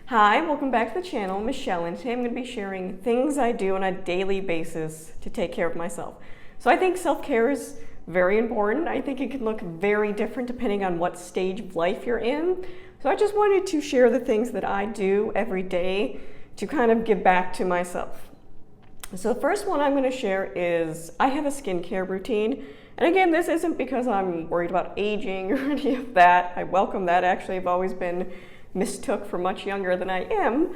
Hi, welcome back to the channel. I'm Michelle, and today I'm going to be sharing things I do on a daily basis to take care of myself. So I think self-care is very important. I think it can look very different depending on what stage of life you're in. So I just wanted to share the things that I do every day to kind of give back to myself. So the first one I'm going to share is I have a skincare routine. And again, this isn't because I'm worried about aging or any of that. I welcome that. Actually, I've always been mistook for much younger than I am,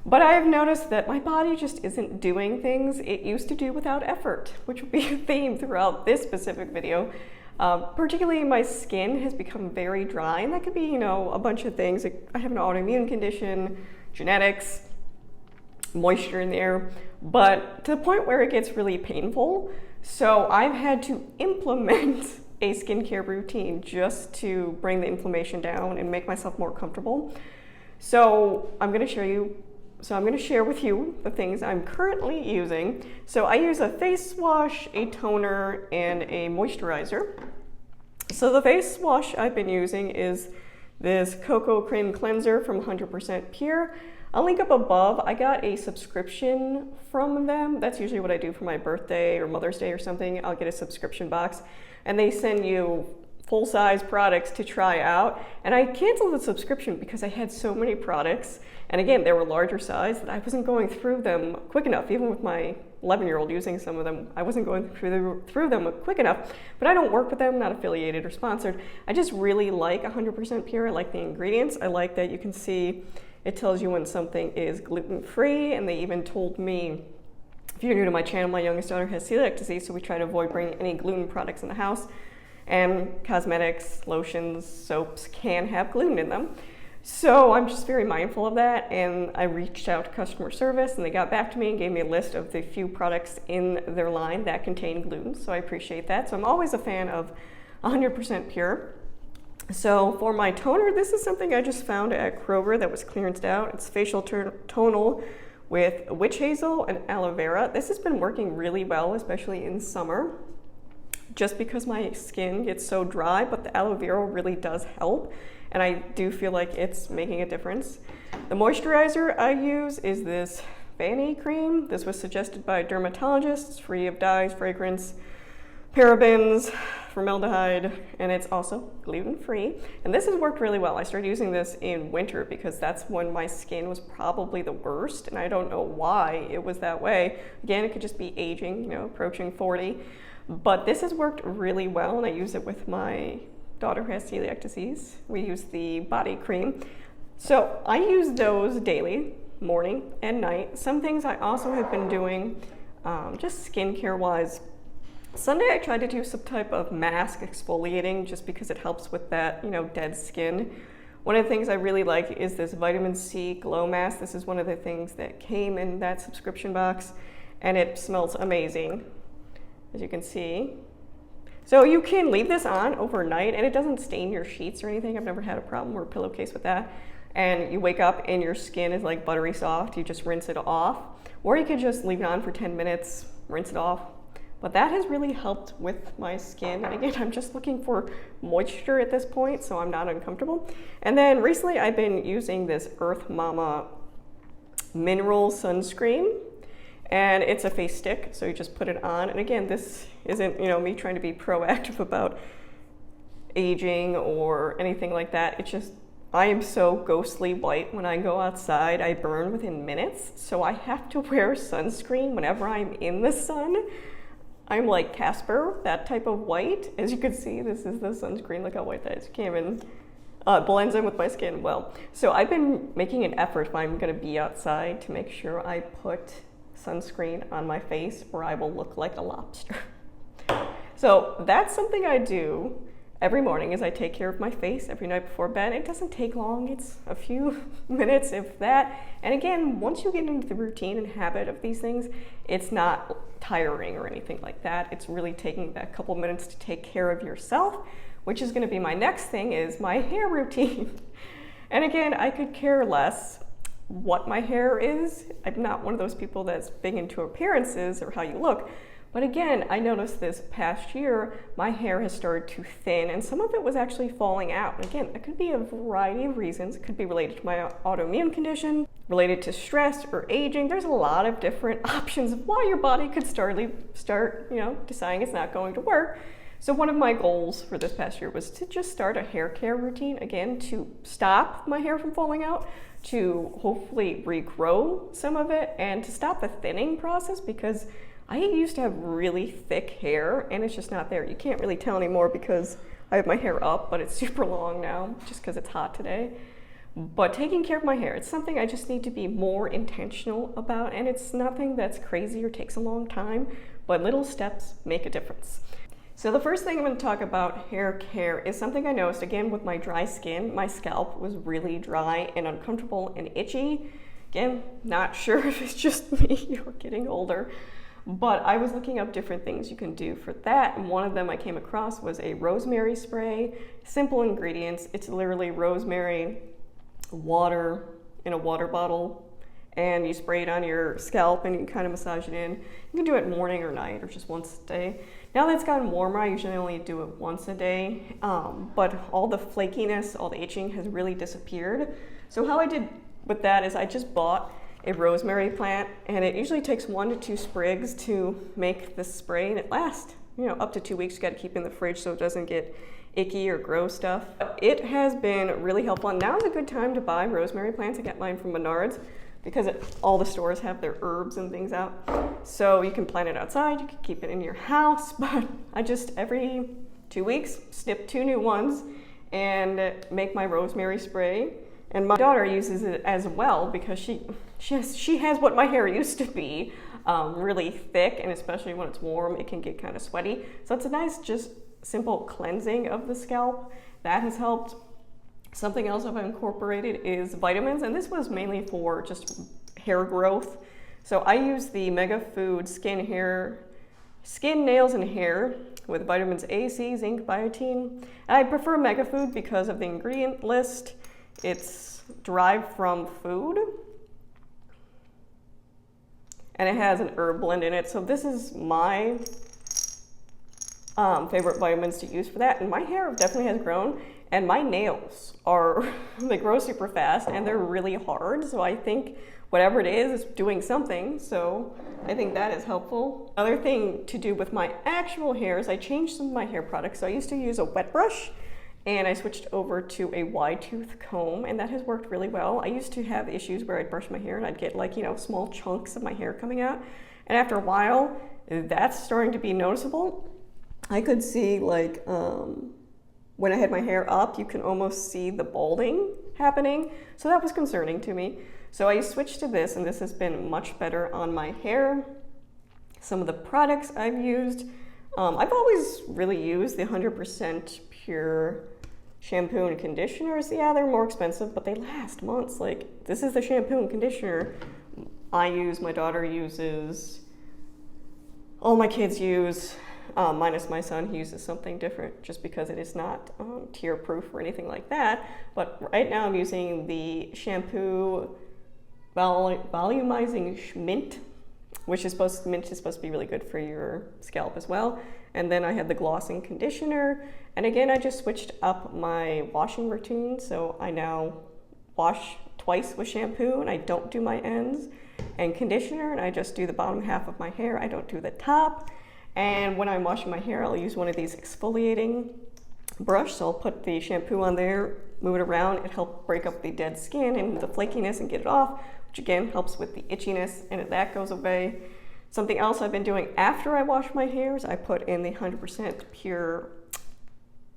but I have noticed that my body just isn't doing things it used to do without effort, which will be a theme throughout this specific video. Particularly my skin has become very dry, and that could be, a bunch of things. I have an autoimmune condition, genetics, moisture in there, but to the point where it gets really painful. So I've had to implement a skincare routine just to bring the inflammation down and make myself more comfortable. So I'm going to share with you the things I'm currently using. So I use a face wash, a toner, and a moisturizer. So the face wash I've been using is this Cocoa Cream Cleanser from 100% Pure. I'll link up above. I got a subscription from them. That's usually what I do for my birthday or Mother's Day or something. I'll get a subscription box and they send you full-size products to try out. And I canceled the subscription because I had so many products. And again, they were larger size that I wasn't going through them quick enough. Even with my 11-year-old using some of them, I wasn't going through them quick enough. But I don't work with them, not affiliated or sponsored. I just really like 100% Pure. I like the ingredients. I like that you can see it tells you when something is gluten-free, and they even told me, if you're new to my channel, my youngest daughter has celiac disease, so we try to avoid bringing any gluten products in the house. And cosmetics, lotions, soaps can have gluten in them. So I'm just very mindful of that, and I reached out to customer service, and they got back to me and gave me a list of the few products in their line that contain gluten, so I appreciate that. So I'm always a fan of 100% Pure. So for my toner, this is something I just found at Kroger that was clearanced out. It's facial tonal with witch hazel and aloe vera. This has been working really well, especially in summer, just because my skin gets so dry, but the aloe vera really does help. And I do feel like it's making a difference. The moisturizer I use is this Vanny cream. This was suggested by dermatologists, free of dyes, fragrance, parabens, formaldehyde, and it's also gluten-free. And this has worked really well. I started using this in winter because that's when my skin was probably the worst, and I don't know why it was that way. Again, it could just be aging, approaching 40. But this has worked really well, and I use it with my daughter who has celiac disease. We use the body cream. So I use those daily, morning and night. Some things I also have been doing, just skincare-wise. Sunday I tried to do some type of mask exfoliating just because it helps with that, dead skin. One of the things I really like is this vitamin C glow mask. This is one of the things that came in that subscription box, and it smells amazing, as you can see. So you can leave this on overnight and it doesn't stain your sheets or anything. I've never had a problem or a pillowcase with that. And you wake up and your skin is like buttery soft. You just rinse it off, or you could just leave it on for 10 minutes, rinse it off. But that has really helped with my skin. And again, I'm just looking for moisture at this point, so I'm not uncomfortable. And then recently I've been using this Earth Mama mineral sunscreen, and it's a face stick, so you just put it on. And again, this isn't, me trying to be proactive about aging or anything like that. It's just, I am so ghostly white when I go outside. I burn within minutes, so I have to wear sunscreen whenever I'm in the sun. I'm like Casper, that type of white. As you can see, this is the sunscreen. Look how white that is. You can't even, blends in with my skin well. So I've been making an effort if I'm gonna be outside to make sure I put sunscreen on my face or I will look like a lobster. So that's something I do every morning is I take care of my face every night before bed. It doesn't take long. It's a few minutes, if that. And again, once you get into the routine and habit of these things, it's not tiring or anything like that. It's really taking that couple minutes to take care of yourself, which is going to be my next thing, is my hair routine. And again, I could care less what my hair is. I'm not one of those people that's big into appearances or how you look, But again, I noticed this past year, my hair has started to thin and some of it was actually falling out. Again, it could be a variety of reasons. It could be related to my autoimmune condition, related to stress or aging. There's a lot of different options of why your body could start, deciding it's not going to work. So one of my goals for this past year was to just start a hair care routine, again, to stop my hair from falling out, to hopefully regrow some of it, and to stop the thinning process, because I used to have really thick hair and it's just not there. You can't really tell anymore because I have my hair up, but it's super long now just because it's hot today. But taking care of my hair, it's something I just need to be more intentional about, and it's nothing that's crazy or takes a long time, but little steps make a difference. So the first thing I'm going to talk about hair care is something I noticed, again, with my dry skin. My scalp was really dry and uncomfortable and itchy. Again, not sure if it's just me or getting older, but I was looking up different things you can do for that, and one of them I came across was a rosemary spray. Simple ingredients. It's literally rosemary, water in a water bottle, and you spray it on your scalp and you kind of massage it in. You can do it morning or night or just once a day. Now that it's gotten warmer, I usually only do it once a day, but all the flakiness, all the itching has really disappeared. So how I did with that is I just bought a rosemary plant, and it usually takes 1 to 2 sprigs to make this spray, and it lasts, up to 2 weeks. You got to keep it in the fridge so it doesn't get icky or gross stuff. It has been really helpful, and now is a good time to buy rosemary plants. I got mine from Menards because all the stores have their herbs and things out. So you can plant it outside, you can keep it in your house, but I just every 2 weeks snip 2 new ones and make my rosemary spray. And my daughter uses it as well because she has what my hair used to be, really thick, and especially when it's warm, it can get kind of sweaty. So it's a nice, just simple cleansing of the scalp. That has helped. Something else I've incorporated is vitamins, and this was mainly for just hair growth. So I use the Mega Food Skin, Nails, and Hair with vitamins A, C, zinc, biotin. And I prefer Mega Food because of the ingredient list. It's derived from food, and it has an herb blend in it. So this is my favorite vitamins to use for that. And my hair definitely has grown, and my nails they grow super fast and they're really hard. So I think whatever it is doing something. So I think that is helpful. Another thing to do with my actual hair is I changed some of my hair products. So I used to use a wet brush, and I switched over to a wide tooth comb, and that has worked really well. I used to have issues where I'd brush my hair and I'd get small chunks of my hair coming out. And after a while, that's starting to be noticeable. I could see when I had my hair up, you can almost see the balding happening. So that was concerning to me. So I switched to this, and this has been much better on my hair. Some of the products I've used, I've always really used the 100% pure shampoo and conditioners. Yeah, they're more expensive, but they last months. This is the shampoo and conditioner I use, my daughter uses, all my kids use. Minus my son, he uses something different just because it is not tear proof or anything like that. But right now I'm using the shampoo volumizing mint, which is supposed to be really good for your scalp as well. And then I had the glossing conditioner. And again, I just switched up my washing routine. So I now wash twice with shampoo, and I don't do my ends, and conditioner, and I just do the bottom half of my hair. I don't do the top. And when I'm washing my hair, I'll use one of these exfoliating brush. So I'll put the shampoo on there, move it around. It helps break up the dead skin and the flakiness and get it off, which again helps with the itchiness, and that goes away. Something else I've been doing after I wash my hair is I put in the 100% pure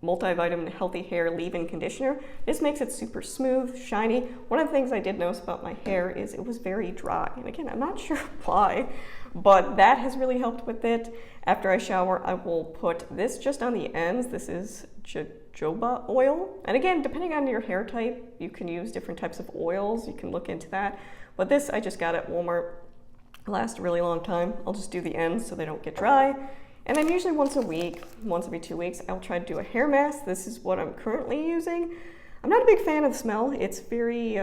multivitamin healthy hair leave-in conditioner. This makes it super smooth, shiny. One of the things I did notice about my hair is it was very dry. And again, I'm not sure why, but that has really helped with it. After I shower, I will put this just on the ends. This is jojoba oil. And again, depending on your hair type, you can use different types of oils. You can look into that. But this I just got at Walmart. It lasts a really long time. I'll just do the ends so they don't get dry. And then usually once every 2 weeks, I'll try to do a hair mask. This is what I'm currently using. I'm not a big fan of the smell. It's very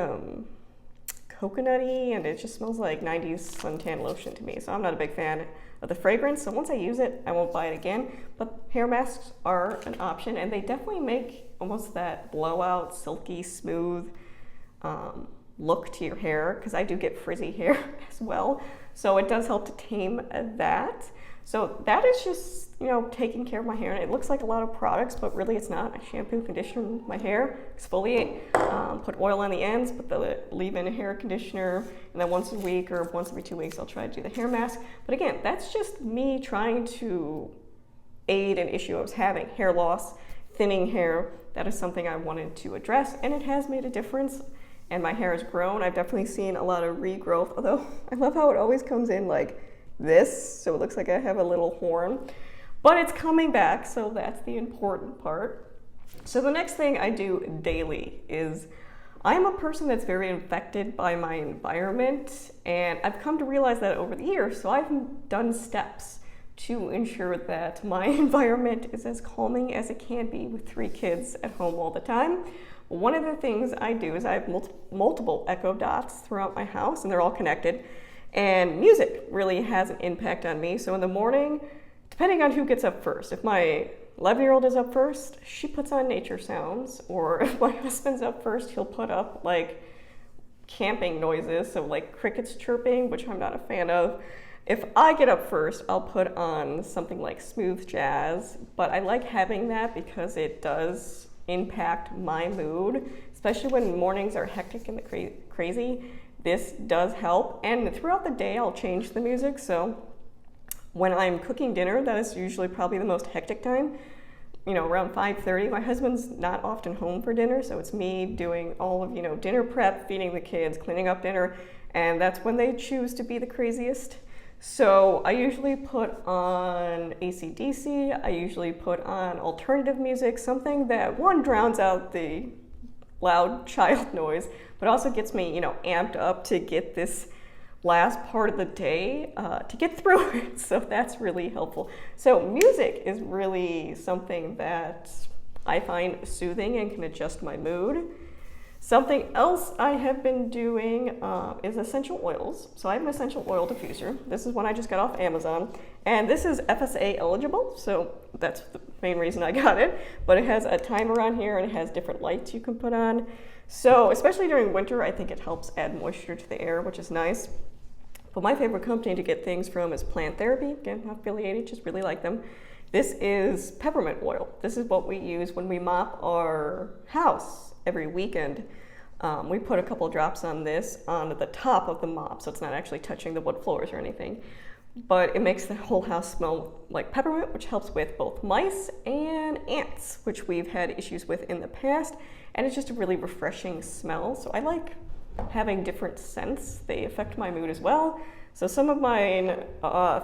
coconutty, and it just smells like 90s suntan lotion to me. So I'm not a big fan of the fragrance. So once I use it, I won't buy it again. But hair masks are an option, and they definitely make almost that blowout, silky, smooth look to your hair, because I do get frizzy hair as well. So it does help to tame that. So that is just, taking care of my hair. And it looks like a lot of products, but really it's not. I shampoo, condition my hair, exfoliate, put oil on the ends, put the leave-in hair conditioner, and then once a week or once every 2 weeks, I'll try to do the hair mask. But again, that's just me trying to aid an issue I was having, hair loss, thinning hair. That is something I wanted to address, and it has made a difference. And my hair has grown. I've definitely seen a lot of regrowth, although I love how it always comes in like this, so it looks like I have a little horn. But it's coming back, so that's the important part. So the next thing I do daily is I'm a person that's very affected by my environment, and I've come to realize that over the years. So I've done steps to ensure that my environment is as calming as it can be with 3 kids at home all the time. One of the things I do is I have multiple Echo Dots throughout my house, and they're all connected. And music really has an impact on me. So in the morning, depending on who gets up first, if my 11-year-old is up first, she puts on nature sounds. Or if my husband's up first, he'll put up like camping noises, so like crickets chirping, which I'm not a fan of. If I get up first, I'll put on something like smooth jazz. But I like having that because it does impact my mood, especially when mornings are hectic and crazy. This does help, and throughout the day I'll change the music. So when I'm cooking dinner, that is usually probably the most hectic time, around 5:30. My husband's not often home for dinner, so it's me doing all of dinner prep, feeding the kids, cleaning up dinner, and that's when they choose to be the craziest. So I usually put on AC/DC, I usually put on alternative music, something that, one, drowns out the loud child noise, but also gets me, amped up to get this last part of the day to get through it. So that's really helpful. So music is really something that I find soothing and can adjust my mood. Something else I have been doing is essential oils. So I have an essential oil diffuser. This is one I just got off Amazon. And this is FSA eligible, so that's the main reason I got it. But it has a timer on here, and it has different lights you can put on. So especially during winter, I think it helps add moisture to the air, which is nice. But my favorite company to get things from is Plant Therapy. Again, not affiliated, just really like them. This is peppermint oil. This is what we use when we mop our house every weekend. We put a couple drops on this on the top of the mop, so it's not actually touching the wood floors or anything. But it makes the whole house smell like peppermint, which helps with both mice and ants, which we've had issues with in the past. And it's just a really refreshing smell. So I like having different scents. They affect my mood as well. So some of mine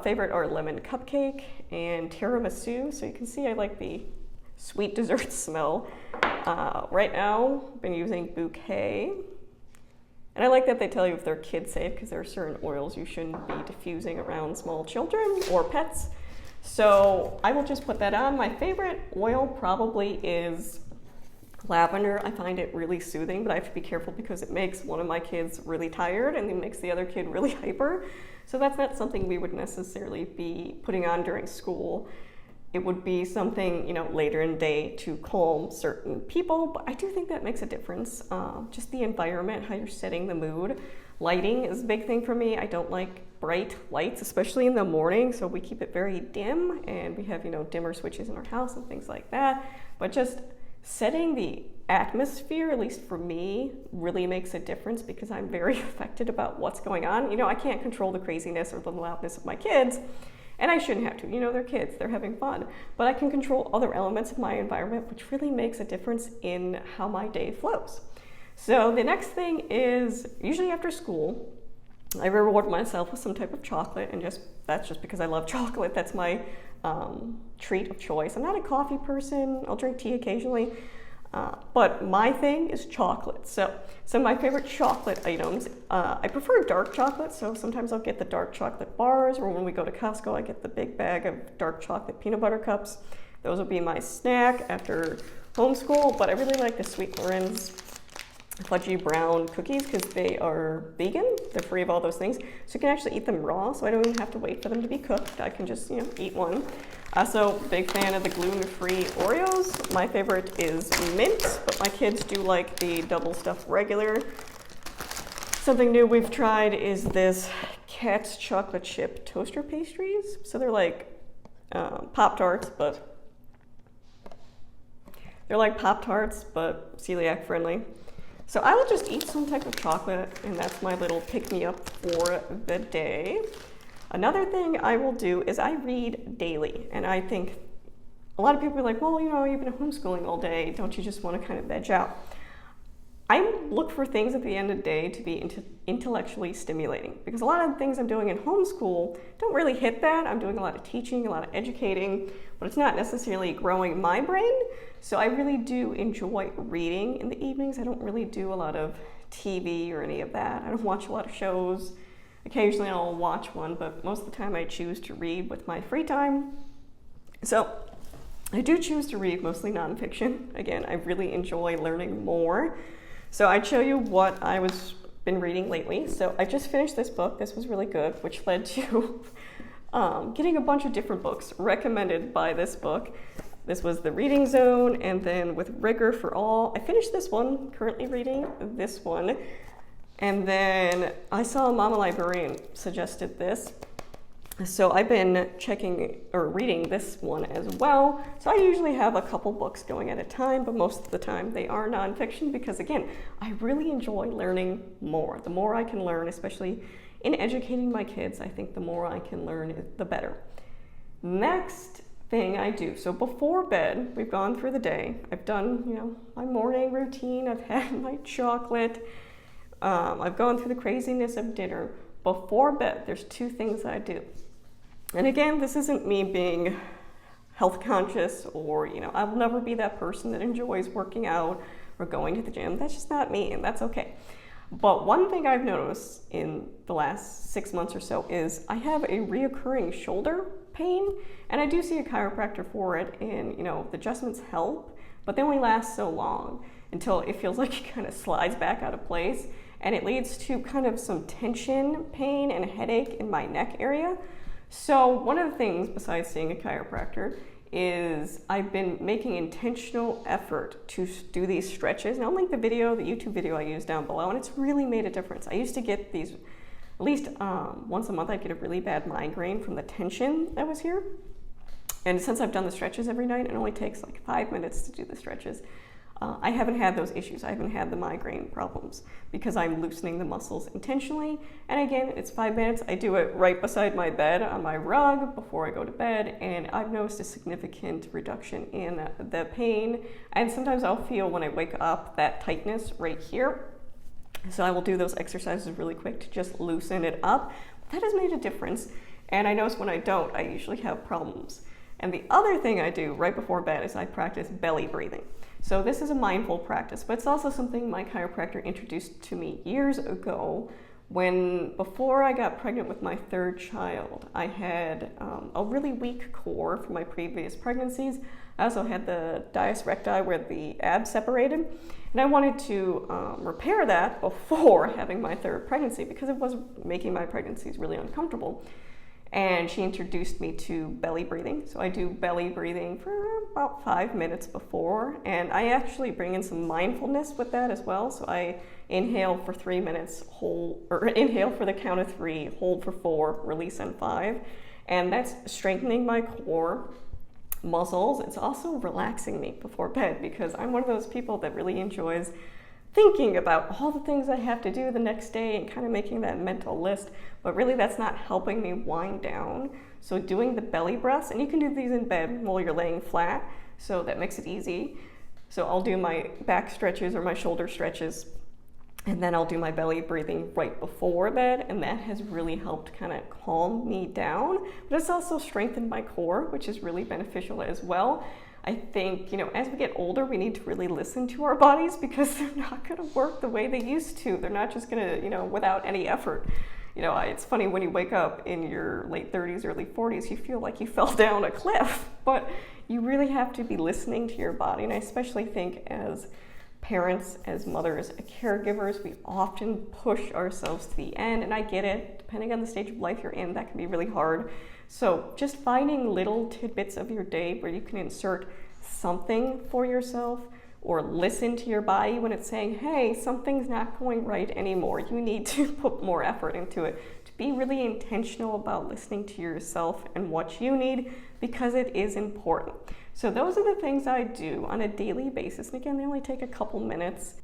favorite are lemon cupcake and tiramisu. So you can see I like the sweet dessert smell. Right now, I've been using Bouquet. And I like that they tell you if they're kid safe, because there are certain oils you shouldn't be diffusing around small children or pets. So I will just put that on. My favorite oil probably is lavender. I find it really soothing, but I have to be careful because it makes one of my kids really tired and it makes the other kid really hyper. So that's not something we would necessarily be putting on during school. It would be something, later in the day to calm certain people, but I do think that makes a difference. Just the environment, how you're setting the mood. Lighting is a big thing for me. I don't like bright lights, especially in the morning, so we keep it very dim, and we have, dimmer switches in our house and things like that. But just setting the atmosphere, at least for me, really makes a difference because I'm very affected about what's going on. I can't control the craziness or the loudness of my kids. And I shouldn't have to, they're kids, they're having fun. But I can control other elements of my environment, which really makes a difference in how my day flows. So the next thing is, usually after school, I reward myself with some type of chocolate, and that's just because I love chocolate. That's my treat of choice. I'm not a coffee person, I'll drink tea occasionally. But my thing is chocolate. So some of my favorite chocolate items, I prefer dark chocolate, so sometimes I'll get the dark chocolate bars, or when we go to Costco, I get the big bag of dark chocolate peanut butter cups. Those will be my snack after homeschool, but I really like the Sweet Loren's fudgy brown cookies because they are vegan. They're free of all those things. So you can actually eat them raw, so I don't even have to wait for them to be cooked. I can just, eat one. Also, big fan of the gluten-free Oreos. My favorite is mint, but my kids do like the double stuffed regular. Something new we've tried is this Cat's chocolate chip toaster pastries. So they're like Pop-Tarts, but celiac friendly. So I will just eat some type of chocolate, and that's my little pick-me-up for the day. Another thing I will do is I read daily, and I think a lot of people are like, well, you've been homeschooling all day, don't you just want to kind of veg out? I look for things at the end of the day to be intellectually stimulating, because a lot of the things I'm doing in homeschool don't really hit that. I'm doing a lot of teaching, a lot of educating, but it's not necessarily growing my brain. So I really do enjoy reading in the evenings. I don't really do a lot of TV or any of that. I don't watch a lot of shows. Occasionally I'll watch one, but most of the time I choose to read with my free time. So I do choose to read mostly nonfiction. Again, I really enjoy learning more. So I'd show you what I was been reading lately. So I just finished this book. This was really good, which led to getting a bunch of different books recommended by this book. This was The Reading Zone, and then with Rigor for All. I finished this one, currently reading this one. And then I saw Mama Librarian suggested this. So I've been reading this one as well. So I usually have a couple books going at a time, but most of the time they are nonfiction because, again, I really enjoy learning more. The more I can learn, especially in educating my kids, I think the more I can learn, the better. Next thing I do, so before bed, we've gone through the day. I've done, my morning routine. I've had my chocolate. I've gone through the craziness of dinner. Before bed, there's two things I do. And again, this isn't me being health conscious or, I will never be that person that enjoys working out or going to the gym. That's just not me, and that's okay. But one thing I've noticed in the last 6 months or so is I have a reoccurring shoulder pain, and I do see a chiropractor for it, and, the adjustments help, but they only last so long until it feels like it kind of slides back out of place, and it leads to kind of some tension, pain, and headache in my neck area. So one of the things, besides seeing a chiropractor, is I've been making intentional effort to do these stretches. And I'll link the YouTube video I use down below, and it's really made a difference. I used to get these, at least once a month, I'd get a really bad migraine from the tension that was here. And since I've done the stretches every night, it only takes like 5 minutes to do the stretches. I haven't had those issues. I haven't had the migraine problems because I'm loosening the muscles intentionally. And again, it's 5 minutes. I do it right beside my bed on my rug before I go to bed. And I've noticed a significant reduction in the pain. And sometimes I'll feel when I wake up that tightness right here. So I will do those exercises really quick to just loosen it up. That has made a difference. And I notice when I don't, I usually have problems. And the other thing I do right before bed is I practice belly breathing. So this is a mindful practice, but it's also something my chiropractor introduced to me years ago before I got pregnant with my third child. I had a really weak core from my previous pregnancies. I also had the dias recti where the abs separated, and I wanted to repair that before having my third pregnancy because it was making my pregnancies really uncomfortable. And she introduced me to belly breathing. So I do belly breathing for about 5 minutes before, and I actually bring in some mindfulness with that as well. So I inhale for 3 minutes, inhale for the count of 3, hold for 4, release on 5. And that's strengthening my core muscles. It's also relaxing me before bed because I'm one of those people that really enjoys thinking about all the things I have to do the next day and kind of making that mental list, but really that's not helping me wind down. So doing the belly breaths, and you can do these in bed while you're laying flat, so that makes it easy. So I'll do my back stretches or my shoulder stretches, and then I'll do my belly breathing right before bed, and that has really helped kind of calm me down, but it's also strengthened my core, which is really beneficial as well. I think, as we get older, we need to really listen to our bodies because they're not going to work the way they used to. They're not just going to, without any effort. It's funny when you wake up in your late 30s, early 40s, you feel like you fell down a cliff, but you really have to be listening to your body. And I especially think as parents, as mothers, caregivers, we often push ourselves to the end, and I get it. Depending on the stage of life you're in, that can be really hard. So just finding little tidbits of your day where you can insert something for yourself, or listen to your body when it's saying, hey, something's not going right anymore. You need to put more effort into it. To be really intentional about listening to yourself and what you need, because it is important. So those are the things I do on a daily basis. And again, they only take a couple minutes,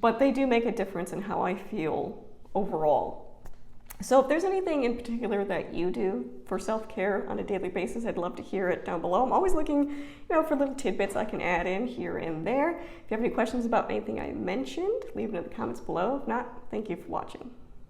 but they do make a difference in how I feel overall. So if there's anything in particular that you do for self-care on a daily basis, I'd love to hear it down below. I'm always looking, for little tidbits I can add in here and there. If you have any questions about anything I mentioned, leave it in the comments below. If not, thank you for watching.